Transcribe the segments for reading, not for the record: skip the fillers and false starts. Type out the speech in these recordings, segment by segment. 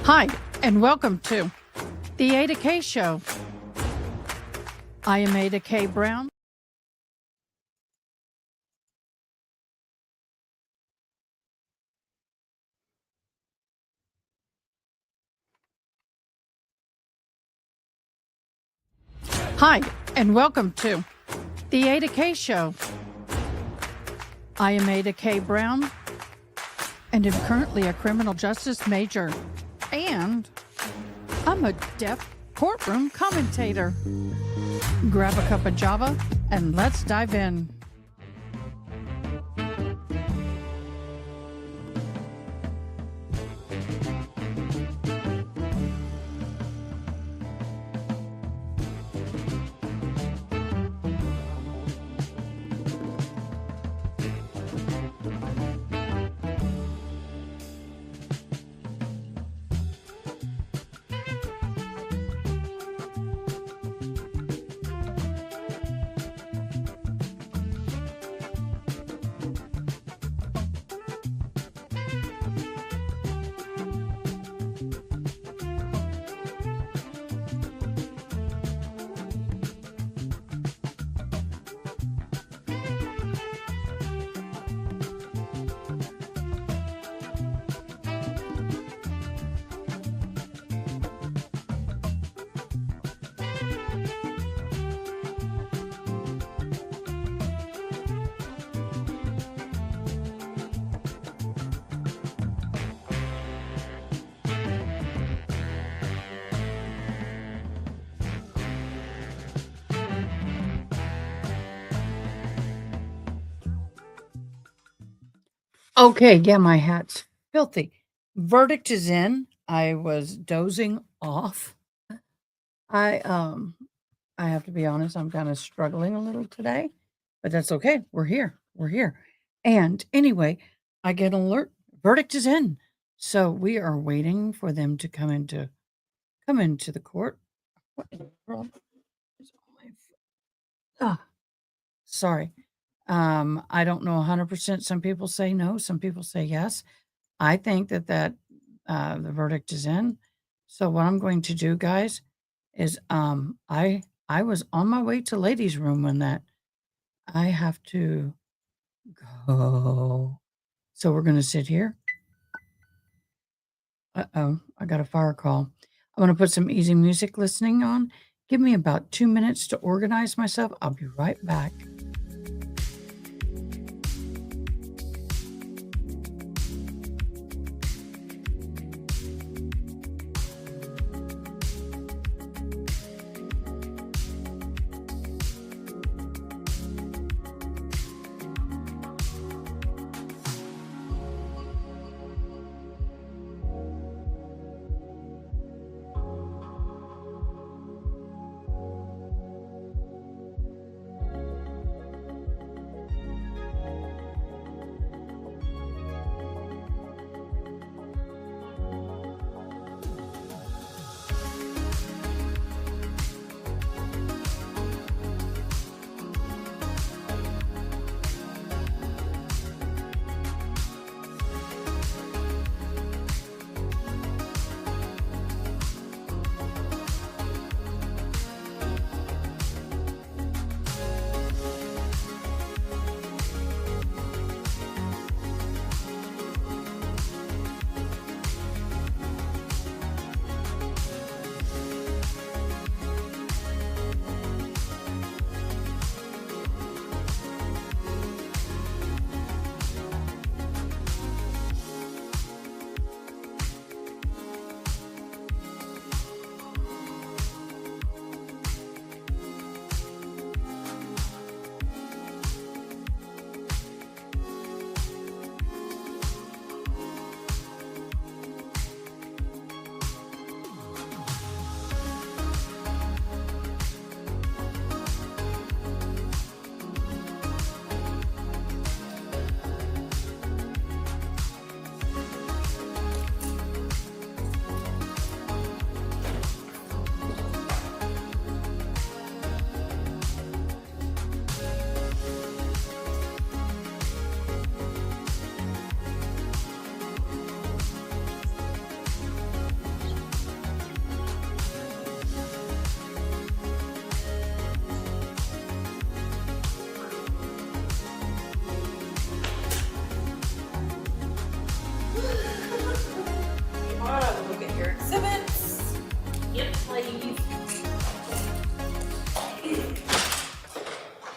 Hi, and welcome to the Ada K Show. I am Ada K. Brown. Hi, and welcome to the Ada K Show. I am Ada K. Brown, and am currently a criminal justice major, and I'm a deaf courtroom commentator. Grab a cup of Java, and let's dive in. Okay, yeah, my hat's filthy. Verdict is in. I was dozing off. I have to be honest, I'm kind of struggling a little today, but that's okay. We're here. We're here. And anyway, I get an alert. Verdict is in. So we are waiting for them to come into the court. What in the world is all my sorry. I don't know 100%. Some people say no, some people say yes. I think that the verdict is in. So what I'm going to do, guys, is I was on my way to ladies' room when that I have to go. So we're gonna sit here. Uh-oh, I got a fire call. I'm gonna put some easy music listening on. Give me about 2 minutes to organize myself. I'll be right back.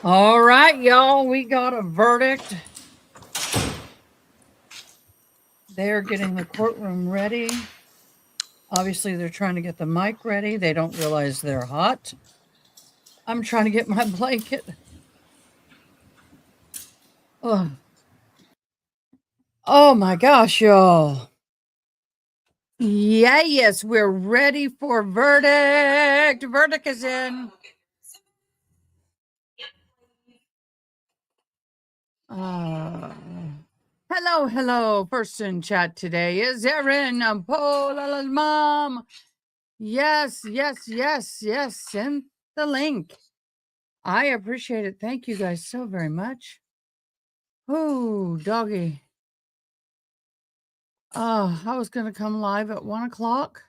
All right, y'all, we got a verdict. They're getting the courtroom ready. Obviously, they're trying to get the mic ready. They don't realize they're hot. I'm trying to get my blanket. Oh, oh my gosh, y'all. Yeah, yes, we're ready for verdict. Verdict is in. Hello, hello. First in chat today is Erin Pola's mom. Yes, yes, yes, yes. Send the link. I appreciate it. Thank you guys so very much. Oh, doggy. I was going to come live at 1 o'clock.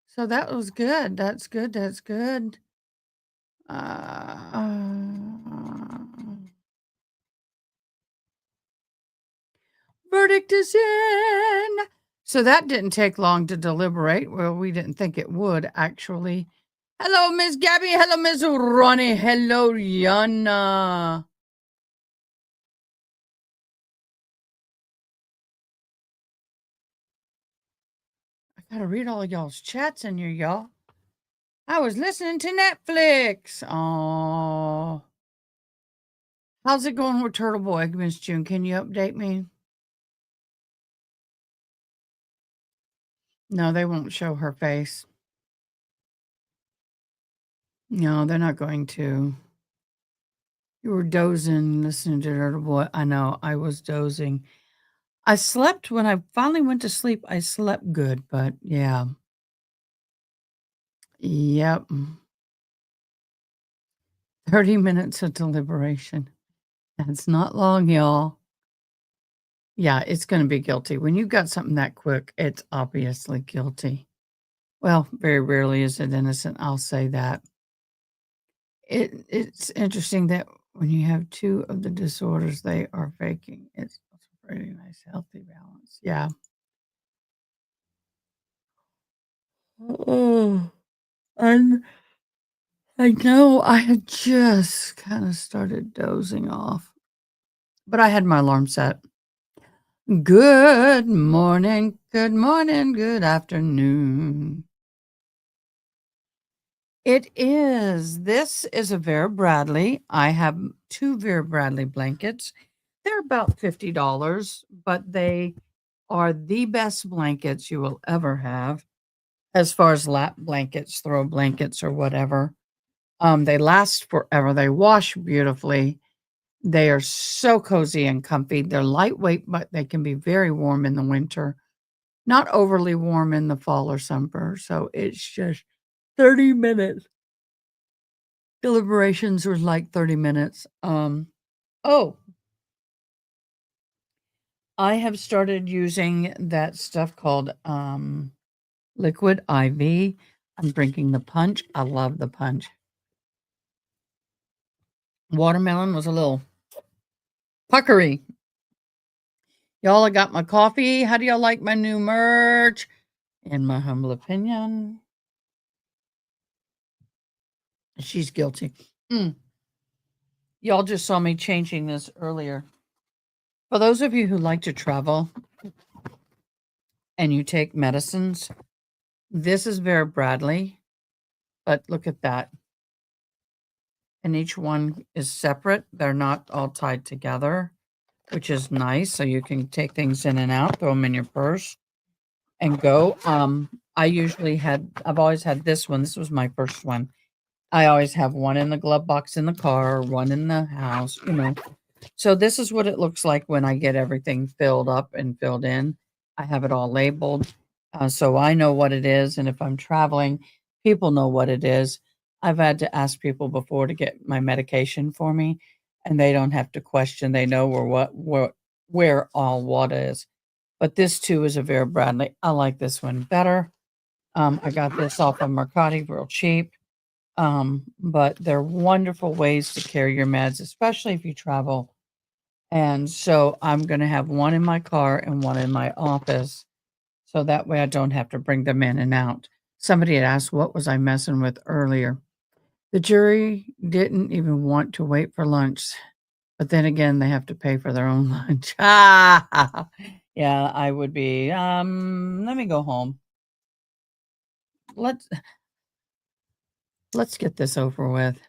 So that was good. That's good. That's good. Verdict is in. So that didn't take long to deliberate. Well, we didn't think it would, actually. Hello, Miss Gabby. Hello, Miss Ronnie. Hello, Yana. I gotta read all of y'all's chats in here, y'all. I was listening to Netflix. Oh, how's it going with Turtle Boy, Miss June? Can you update me? No, they won't show her face. No, they're not going to. You were dozing, listening to Turtle Boy. I know, I was dozing. I slept when I finally went to sleep. I slept good, but yeah. Yep. 30 minutes of deliberation. That's not long, y'all. Yeah, it's going to be guilty. When you've got something that quick, it's obviously guilty. Well, very rarely is it innocent. I'll say that. It's interesting that when you have two of the disorders they are faking, it's a pretty nice, healthy balance. Yeah. Oh, and I know I had just kind of started dozing off, but I had my alarm set. Good morning, good afternoon. It is. This is a Vera Bradley. I have 2 Vera Bradley blankets. They're about $50, but they are the best blankets you will ever have as far as lap blankets, throw blankets, or whatever. They last forever. They wash beautifully. They are so cozy and comfy. They're lightweight, but they can be very warm in the winter, not overly warm in the fall or summer. So it's just 30 minutes. Deliberations were like 30 minutes. Oh, I have started using that stuff called liquid IV. I'm drinking the punch. I love the punch. Watermelon was a little puckery. Y'all, I got my coffee. How do y'all like my new merch? In my humble opinion, she's guilty. Y'all just saw me changing this earlier. For those of you who like to travel and you take medicines, this is Vera Bradley, but look at that. And each one is separate. They're not all tied together, which is nice. So you can take things in and out, throw them in your purse and go. I've always had this one. This was my first one. I always have one in the glove box in the car, one in the house, So this is what it looks like when I get everything filled up and filled in. I have it all labeled, so I know what it is, and if I'm traveling, people know what it is. I've had to ask people before to get my medication for me, and they don't have to question. They know where all what is. But this too is a Vera Bradley. I like this one better. I got this off of Mercati real cheap. But they're wonderful ways to carry your meds, especially if you travel. And so I'm going to have one in my car and one in my office. So that way I don't have to bring them in and out. Somebody had asked, what was I messing with earlier? The jury didn't even want to wait for lunch, but then again, they have to pay for their own lunch. Ah, yeah, I would be, let me go home. Let's let's get this over with.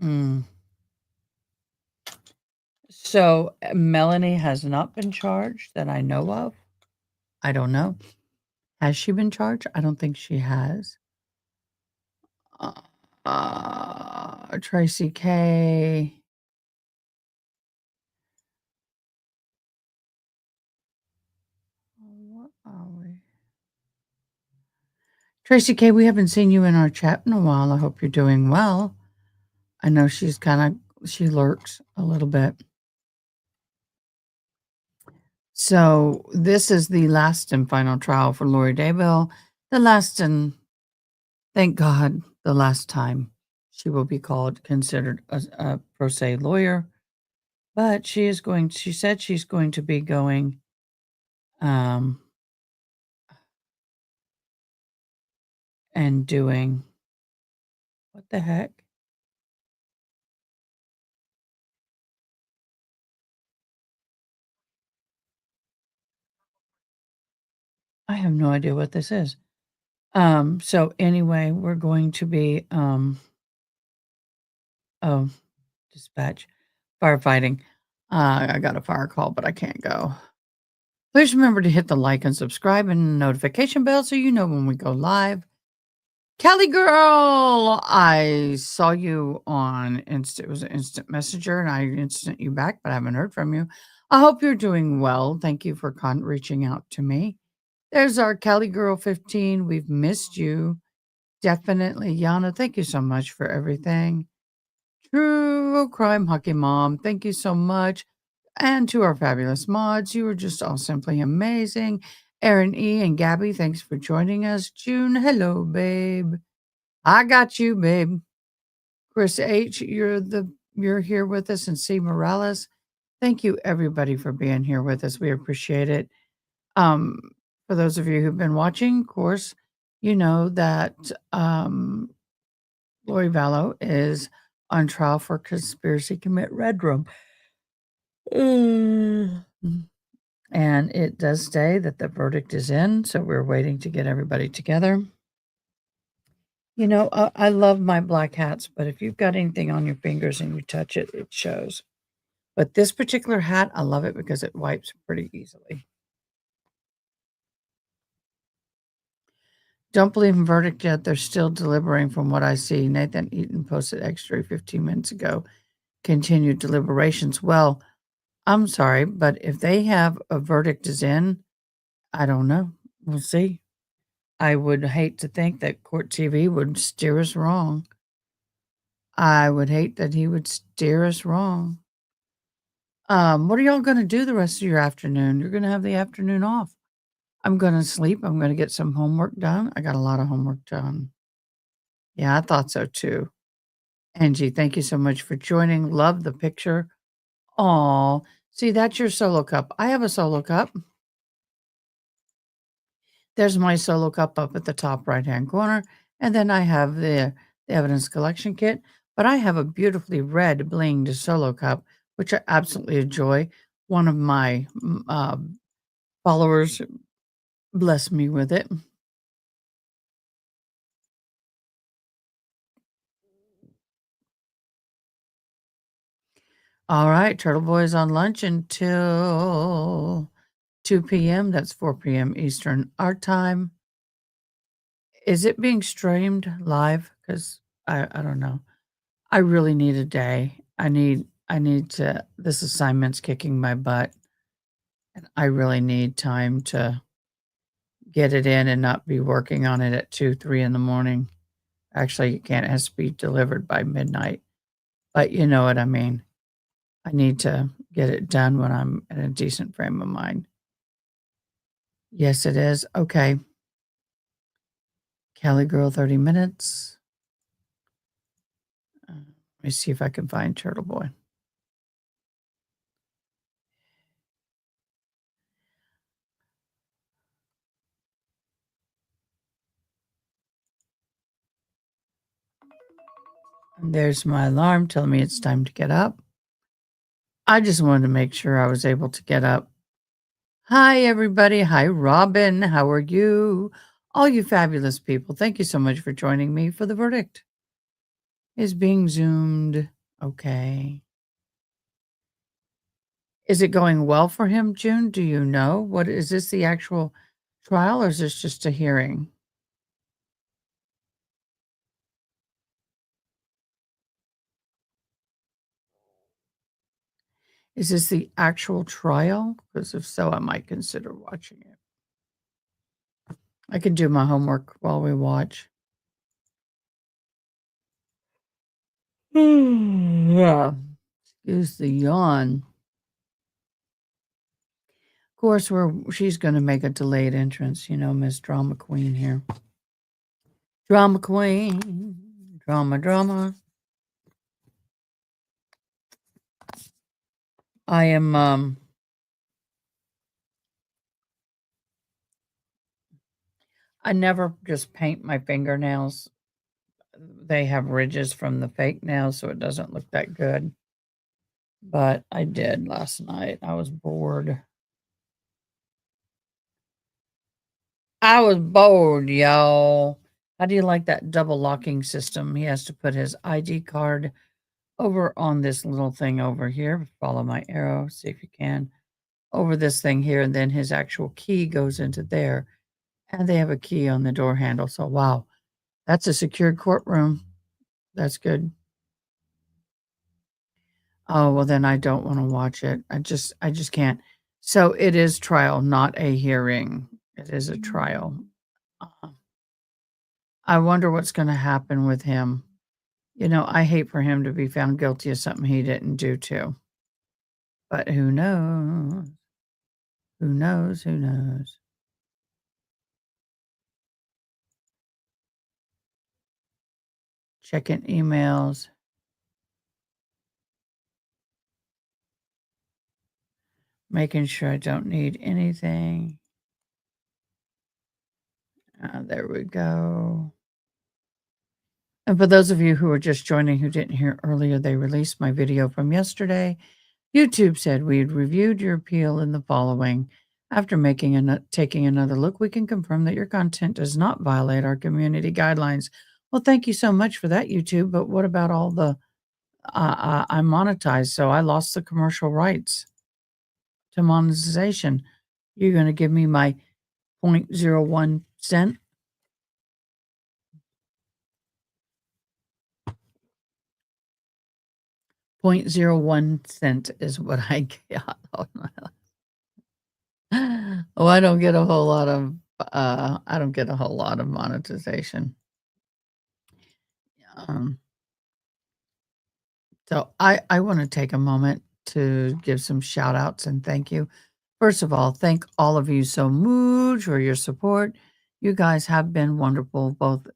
Mm. So, Melanie has not been charged that I know of. I don't know. Has she been charged? I don't think she has. Tracy K. What are we? Tracy K, we haven't seen you in our chat in a while. I hope you're doing well. I know she lurks a little bit. So this is the last and final trial for Lori Daybell. The last and thank God, the last time she will be considered a pro se lawyer. But she said she's going to be going um, and doing what the heck? I have no idea what this is. So anyway, we're going to be oh, dispatch firefighting. I got a fire call, but I can't go. Please remember to hit the like and subscribe and notification bell so you know when we go live. Kelly girl, I saw you on it was an instant messenger and I instant you back, but I haven't heard from you. I hope you're doing well. Thank you for reaching out to me. There's our Kelly girl 15. We've missed you. Definitely. Yana, thank you so much for everything. True crime hockey mom, thank you so much. And to our fabulous mods, you were just all simply amazing. Aaron E. and Gabby, thanks for joining us. June, hello, babe. I got you, babe. Chris H., you're here with us, and C. Morales. Thank you, everybody, for being here with us. We appreciate it. Um, for those of you who've been watching, of course, you know that Lori Vallow is on trial for conspiracy to commit red room. Mm. And it does say that the verdict is in, so we're waiting to get everybody together. You know, I love my black hats, but if you've got anything on your fingers and you touch it, it shows. But this particular hat, I love it because it wipes pretty easily. Don't believe in verdict yet. They're still deliberating from what I see. Nathan Eaton posted extra 15 minutes ago. Continued deliberations. Well, I'm sorry, but if they have a verdict is in, I don't know. We'll see. I would hate to think that Court TV would steer us wrong. I would hate that he would steer us wrong. What are y'all gonna do the rest of your afternoon? You're gonna have the afternoon off. I'm gonna sleep. I'm gonna get some homework done. I got a lot of homework done. Yeah, I thought so too. Angie, thank you so much for joining. Love the picture. Aw, see, that's your solo cup. I have a solo cup. There's my solo cup up at the top right-hand corner, and then I have the evidence collection kit, but I have a beautifully red blinged solo cup, which I absolutely enjoy. One of my followers blessed me with it. All right, Turtle Boy is on lunch until 2 p.m. That's 4 p.m. Eastern our time. Is it being streamed live? Because I don't know. I really need a day. I need to this assignment's kicking my butt, and I really need time to get it in and not be working on it at 2, 3 in the morning. Actually, it can't. It has to be delivered by midnight, but you know what I mean. I need to get it done when I'm in a decent frame of mind. Yes, it is. Okay. Kelly Girl, 30 minutes. Let me see if I can find Turtle Boy. And there's my alarm telling me it's time to get up. I just wanted to make sure I was able to get up. Hi, everybody. Hi, Robin. How are you? All you fabulous people. Thank you so much for joining me for the verdict. Is being zoomed. Okay. Is it going well for him, June? Do you know? What is this, the actual trial, or is this just a hearing? Is this the actual trial? Because if so, I might consider watching it. I can do my homework while we watch. Yeah. Excuse the yawn. Of course, she's gonna make a delayed entrance, Miss Drama Queen here. Drama Queen. Drama, drama. I am, I never just paint my fingernails. They have ridges from the fake nails, so it doesn't look that good. But I did last night. I was bored. I was bored, y'all. How do you like that double locking system? He has to put his ID card over on this little thing over here. Follow my arrow, see if you can. Over this thing here, and then his actual key goes into there. And they have a key on the door handle. So, wow, that's a secured courtroom. That's good. Oh, well, then I don't wanna watch it. I just can't. So it is trial, not a hearing. It is a trial. Uh, I wonder what's gonna happen with him. I hate for him to be found guilty of something he didn't do too. But who knows? Who knows? Who knows? Checking emails. Making sure I don't need anything. There we go. And for those of you who are just joining who didn't hear earlier, they released my video from yesterday. YouTube said we had reviewed your appeal in the following. After taking another look, we can confirm that your content does not violate our community guidelines. Well, thank you so much for that, YouTube. But what about all the I monetized, so I lost the commercial rights to monetization. You're going to give me my 0.01 cent? 0.01 cent is what I got. Oh, I don't get a whole lot of monetization. Um, so I want to take a moment to give some shout outs and thank you. First of all, thank all of you so much for your support. You guys have been wonderful, both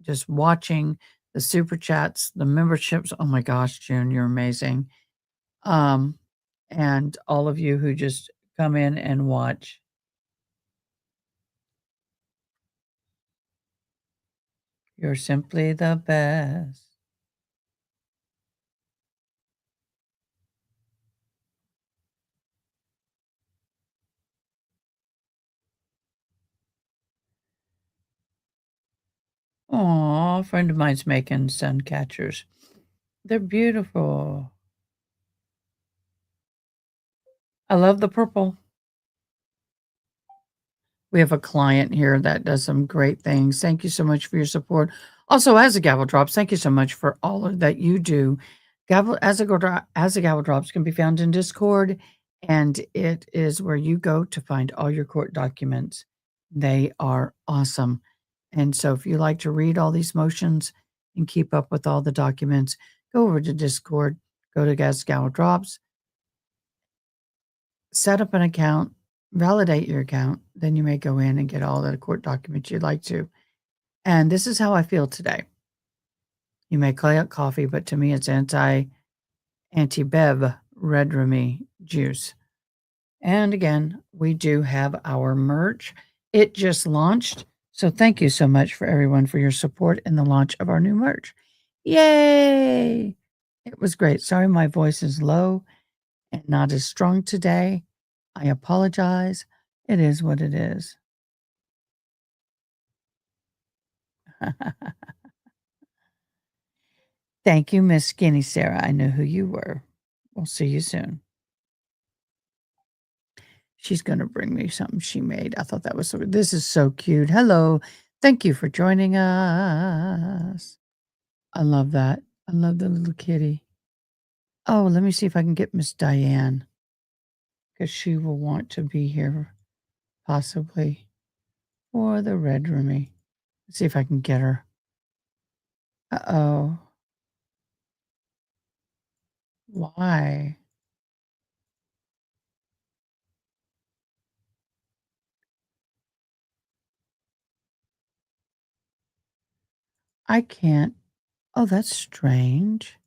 just watching the super chats, the memberships. Oh my gosh, June, you're amazing. Um, and all of you who just come in and watch. You're simply the best. Aw, a friend of mine's making sun catchers. They're beautiful. I love the purple. We have a client here that does some great things. Thank you so much for your support. Also, as a Gavel Drops, thank you so much for all of that you do. As a Gavel Drops can be found in Discord, and it is where you go to find all your court documents. They are awesome. And so if you like to read all these motions and keep up with all the documents, go over to Discord, go to As Gavel Drops, set up an account, validate your account, then you may go in and get all the court documents you'd like to. And this is how I feel today. You may call it coffee, but to me it's anti-bev red rummy juice. And again, we do have our merch. It just launched. So thank you so much for everyone for your support in the launch of our new merch. Yay! It was great. Sorry my voice is low and not as strong today. I apologize. It is what it is. Thank you, Miss Skinny Sarah. I knew who you were. We'll see you soon. She's going to bring me something she made. I thought that was so. This is so cute. Hello. Thank you for joining us. I love that. I love the little kitty. Oh, let me see if I can get Miss Diane because she will want to be here possibly for the Red Roomy. Let's see if I can get her. Uh-oh. Why? I can't. Oh, that's strange.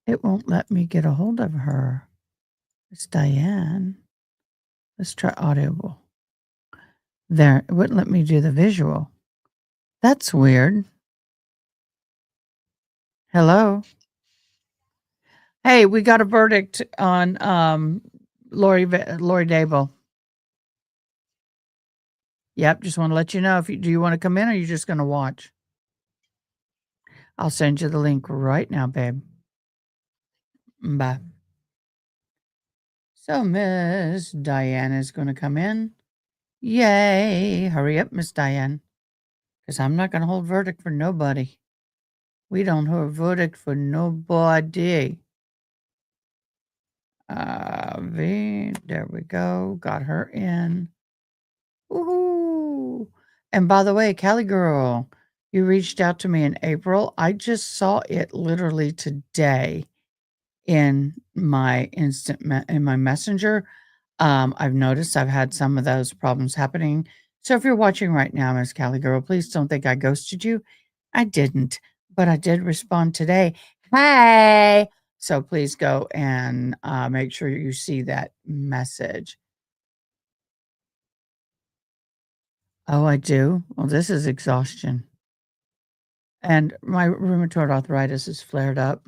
It won't let me get a hold of her. It's Diane. Let's try audible. There, it wouldn't let me do the visual. That's weird. Hello. Hey, we got a verdict on Lori Daybell. Yep, just want to let you know if do you want to come in or are you just going to watch? I'll send you the link right now, babe. Bye. So Miss Diane is going to come in. Yay. Hurry up, Miss Diane. Because I'm not going to hold verdict for nobody. We don't hold verdict for nobody. There we go. Got her in. Woohoo. And by the way, Cali girl, you reached out to me in April. I just saw it literally today in my in my messenger. I've noticed I've had some of those problems happening. So if you're watching right now, Miss Cali girl, please don't think I ghosted you. I didn't, but I did respond today. Hey. So please go and make sure you see that message. Oh, I do? Well, this is exhaustion. And my rheumatoid arthritis is flared up.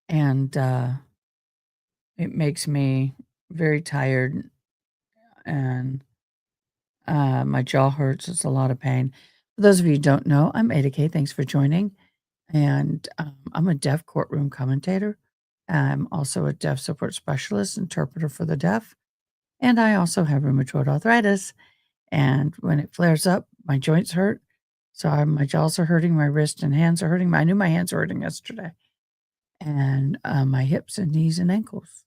And it makes me very tired. And my jaw hurts. It's a lot of pain. For those of you who don't know, I'm Ada K. Thanks for joining. And I'm a deaf courtroom commentator. I'm also a deaf support specialist, interpreter for the deaf. And I also have rheumatoid arthritis. And when it flares up, my joints hurt. So my jaws are hurting, my wrists and hands are hurting. I knew my hands were hurting yesterday. And my hips and knees and ankles.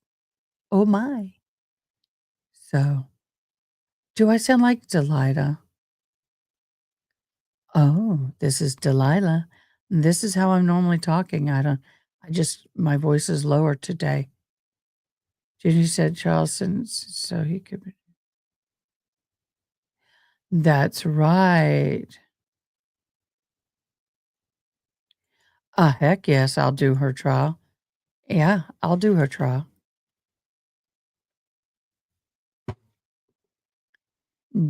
Oh my. So, do I sound like Delilah? Oh, this is Delilah. This is how I'm normally talking. My voice is lower today. Judy said Charleston, so he could be. That's right. Heck yes, I'll do her trial. Yeah, I'll do her trial.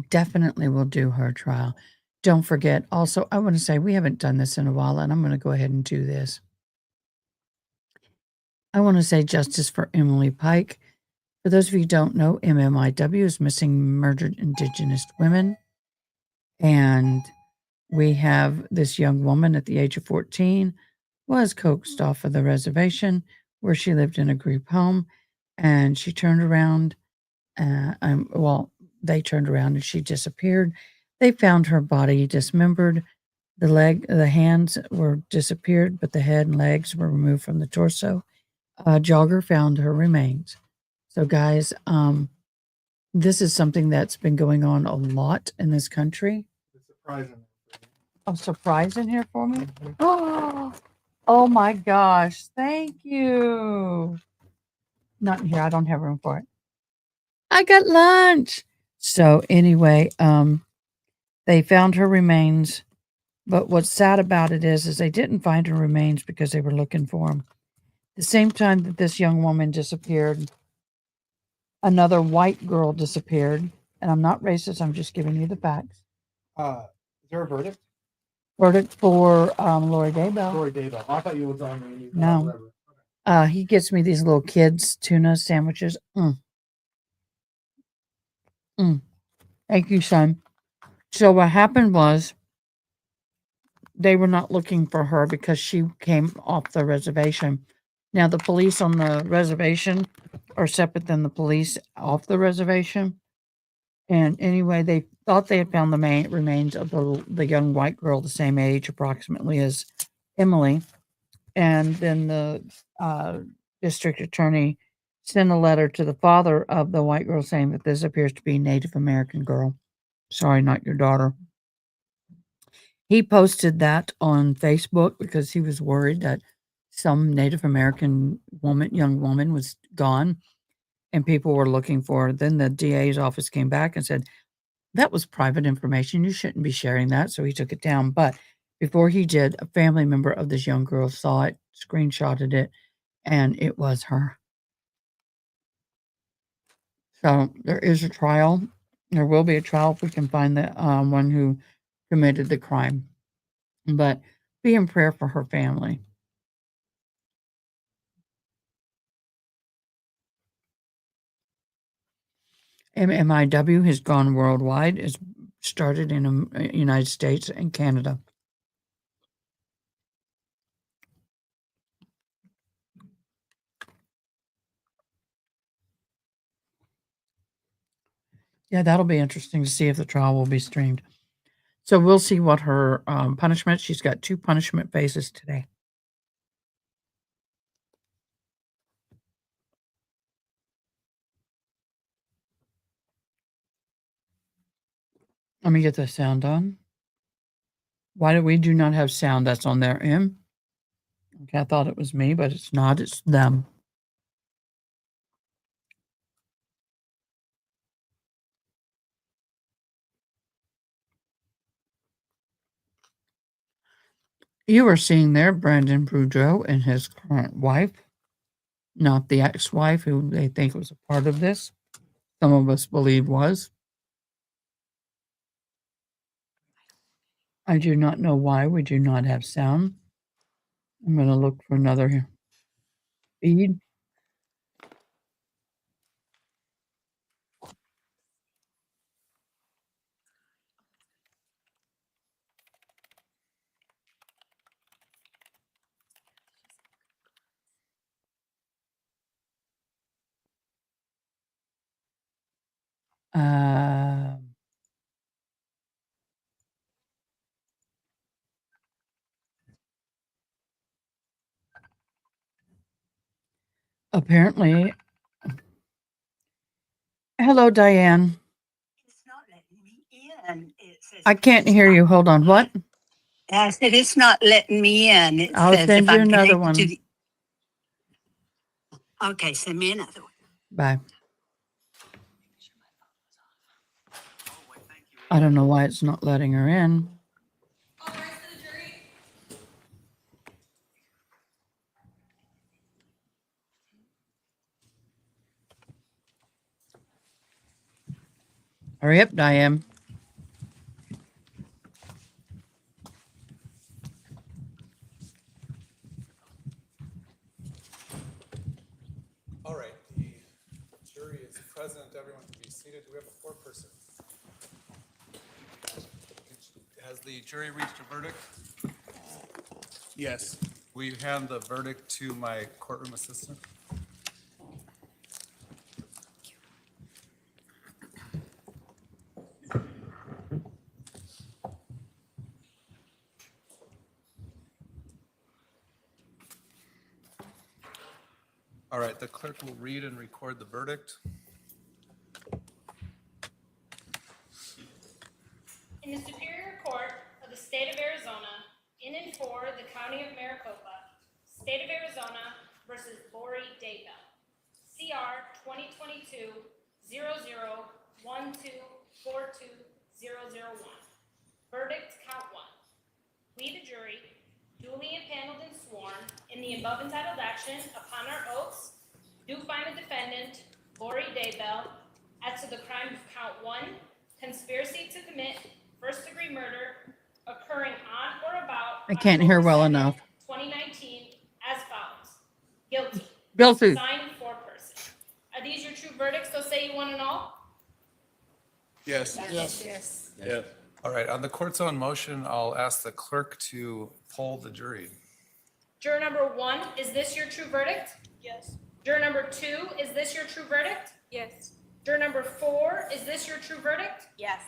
Definitely will do her trial. Don't forget, also, I want to say we haven't done this in a while, and I'm going to go ahead and do this. I want to say justice for Emily Pike. For those of you who don't know, MMIW is Missing Murdered Indigenous Women. And we have this young woman at the age of 14 was coaxed off of the reservation where she lived in a group home. And she turned around. They turned around and she disappeared. They found her body dismembered. The hands were disappeared, but the head and legs were removed from the torso. A jogger found her remains. So, guys, this is something that's been going on a lot in this country. A surprise in here for me? Oh my gosh. Thank you. Not in here. I don't have room for it. I got lunch. So anyway, they found her remains. But what's sad about it is they didn't find her remains because they were looking for them. The same time that this young woman disappeared, another white girl disappeared. And I'm not racist. I'm just giving you the facts. Is there a verdict? Verdict for Lori Daybell. Lori Daybell. I thought you was on Randy. No. He gets me these little kids tuna sandwiches. Thank you, son. So what happened was they were not looking for her because she came off the reservation. Now the police on the reservation are separate than the police off the reservation. And anyway, they thought they had found the remains of the young white girl, the same age approximately as Emily. And then the district attorney sent a letter to the father of the white girl saying that this appears to be a Native American girl. Sorry, not your daughter. He posted that on Facebook because he was worried that some Native American young woman was gone and people were looking for her. Then the DA's office came back and said, that was private information. You shouldn't be sharing that. So he took it down. But before he did, a family member of this young girl saw it, screenshotted it, and it was her. So there is a trial. There will be a trial if we can find the one who committed the crime. But be in prayer for her family. MMIW has gone worldwide. It's started in the United States and Canada. Yeah, that'll be interesting to see if the trial will be streamed. So we'll see what her punishment. She's got 2 punishment phases today. Let me get the sound on. Why do we not have sound? That's on their end. Okay, I thought it was me, but it's not. It's them. You are seeing there Brandon Boudreaux and his current wife, not the ex-wife who they think was a part of this. Some of us believe was. I do not know why we do not have sound. I'm going to look for another feed. Apparently. Hello, Diane. It's not letting me in. It says I can't hear you. Hold on. What? I said it's not letting me in. It I'll says send if you I'm another connected to one. the. Okay, send me another one. Bye. I don't know why it's not letting her in. Hurry up, Diane. All right, the jury is present. Everyone can be seated. Do we have a 4-person? Has the jury reached a verdict? Yes. Will you hand the verdict to my courtroom assistant? All right, the clerk will read and record the verdict. In the Superior Court of the State of Arizona, in and for the County of Maricopa, State of Arizona versus Lori Daybell, CR 2022-00-1242-001. Verdict, count 1. We, the jury, duly impaneled and sworn in the above entitled action upon our oaths, do find the defendant, Lori Daybell, as to the crime of count 1, conspiracy to commit first-degree murder occurring on or about I can't hear well October 2nd, enough. 2019 as follows. Guilty. Guilty. Signed, foreperson. Are these your true verdicts? So say you want to know? Yes. Yes. Yes. All right, on the court's own motion, I'll ask the clerk to poll the jury. Juror number 1, is this your true verdict? Yes. Juror number 2, is this your true verdict? Yes. Juror number 4, is this your true verdict? Yes.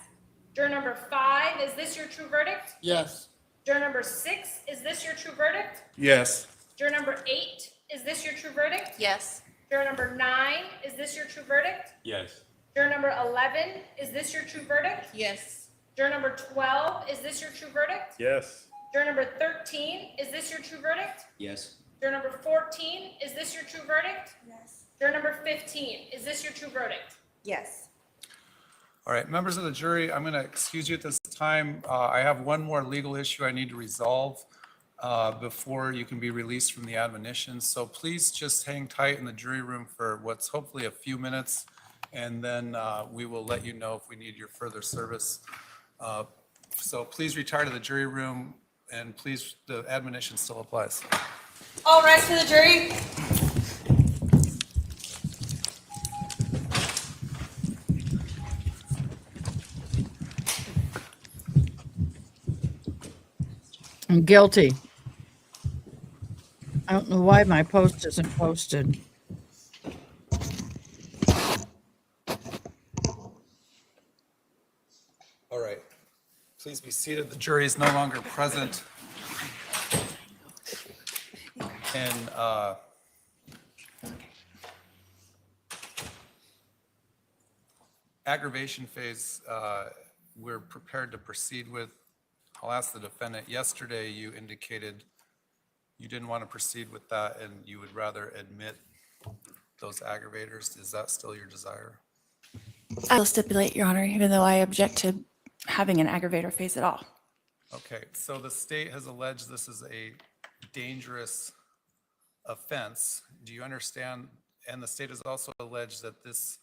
Juror number 5, is this your true verdict? Yes. Juror number 6, is this your true verdict? Yes. Juror number 8, is this your true verdict? Yes. Juror number 9, is this your true verdict? Yes. Juror number 11, is this your true verdict? Yes. Juror number 12, is this your true verdict? Yes. Juror number 13, is this your true verdict? Yes. Juror number 14, is this your true verdict? Yes. Juror number 15, is this your true verdict? Yes. All right, members of the jury, I'm going to excuse you at this time. I have one more legal issue I need to resolve before you can be released from the admonition. So please just hang tight in the jury room for what's hopefully a few minutes, and then we will let you know if we need your further service. So please retire to the jury room, and please, the admonition still applies. All rise to the jury. I'm guilty. I don't know why my post isn't posted. All right, please be seated. The jury is no longer present. And aggravation phase, we're prepared to proceed with. I'll ask the defendant. Yesterday, you indicated you didn't want to proceed with that and you would rather admit those aggravators. Is that still your desire? I will stipulate, Your Honor, even though I object to having an aggravator phase at all. Okay, so the state has alleged this is a dangerous offense. Do you understand? And the state has also alleged that this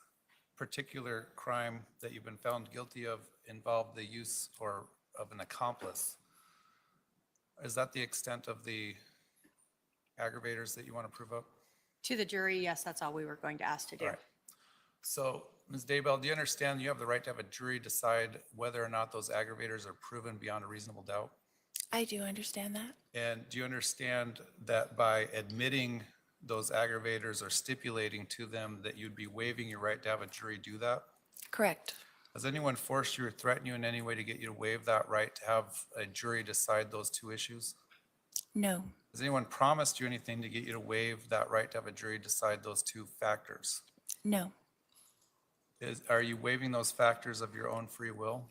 particular crime that you've been found guilty of involved the use or of an accomplice. Is that the extent of the aggravators that you want to prove up? To the jury, yes, that's all we were going to ask to do. All right. So, Ms. Daybell, do you understand you have the right to have a jury decide whether or not those aggravators are proven beyond a reasonable doubt? I do understand that. And do you understand that by admitting those aggravators or stipulating to them that you'd be waiving your right to have a jury do that? Correct. Has anyone forced you or threatened you in any way to get you to waive that right to have a jury decide those two issues? No. Has anyone promised you anything to get you to waive that right to have a jury decide those two factors? No. Are you waiving those factors of your own free will?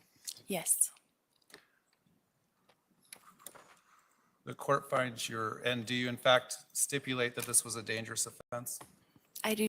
Yes. The court finds and do you in fact stipulate that this was a dangerous offense? I do